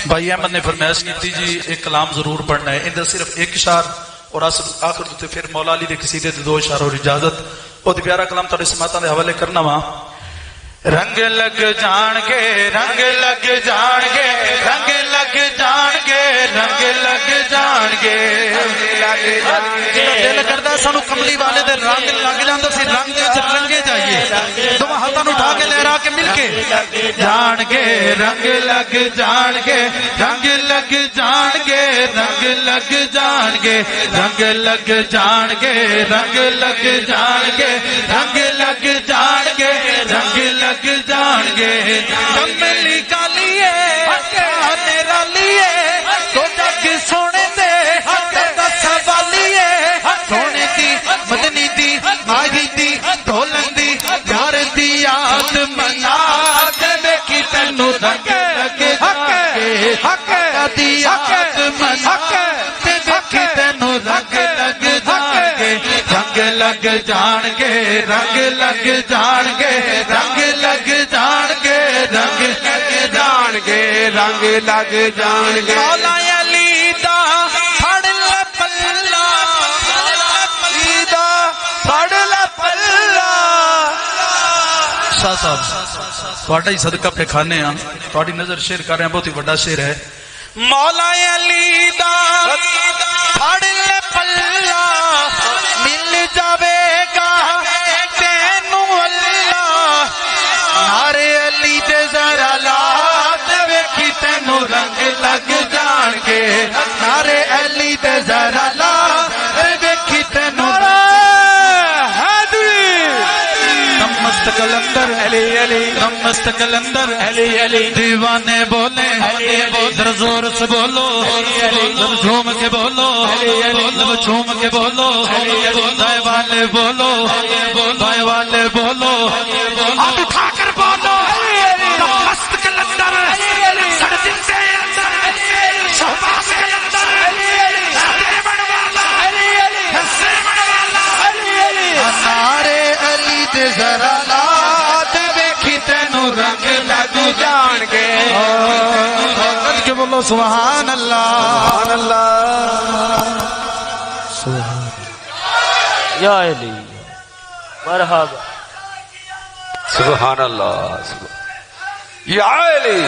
بھائی احمد نے فرمائش کی جی ایک کلام ضرور پڑھنا ہے، اندر صرف ایک اشار اور آخر تے پھر مولا علی دے قصیدے تے دو اشار اور اجازت بہت پیارا کلام تھوڑے سماعتاں دے حوالے کرنا وا۔ رنگ لگ جان گے رنگ لگ جان گے رنگ لگ جان گے رنگ لگ جان گے دل کردا سانو کملی والے دے رنگ لگ جاندا سی، رنگ وچ رنگے جائیے، دونوں ہاتھاں نوں اٹھا کے لہرا کے مل کے جان گے رنگ لگ جان گے رنگ لگ جان گے رنگ لگ جان گے رنگ لگ جان گے رنگ لگ جان گے رنگ لگ جان گے رنگ لگ جان گے کملی کالیے میرا لیے تو جگ سونے دے دس والیے سونے دی مدنی دی ماہی دی ڈولن دی یار دی یاد منا دے ویکھی تینو رنگ لگ جان گے حق دی یاد منا دے ویکھی تینو رنگ لگ جان گے رنگ لگ جان گے رنگ لگ جان گے رنگ لگ جان گے رنگ لگ جان گے رنگ لگ جان گے مولا علی دا پھڑ لے پلہ علی دا پھڑ لے پلہ۔ شاہ صاحب تھوڑا ہی صدقہ پہ کھانے ہیں، تھوڑی نظر شیر کر رہے ہیں، بہت ہی بڑا شیر ہے۔ مولا علی دا پھڑ لے پلہ مل جاوے گا تینو اللہ، نعرے علی دے ذرا لات ویکھی تینو رنگ لگ جان گے، نعرے علی دے ذرا لات ویکھی تینو نمست کلندر علی علی نمست کلندر علی علی دیوانے بولے ذرا زور سے بولو ذرا جھوم کے بولو ذرا جھوم کے بولو دائیں والے بولو بائیں والے بولو آپ اٹھا کر بولو نمست کلندر سر دل سے اندر شہباز کلندر دیوان والا حسین والا نعرے علی دے ذرا لات ویکھی تینو رنگ لگ جان گے کہ بولو سبحان اللہ سبحان اللہ سبحان یا علی مرحبا سبحان اللہ یا علی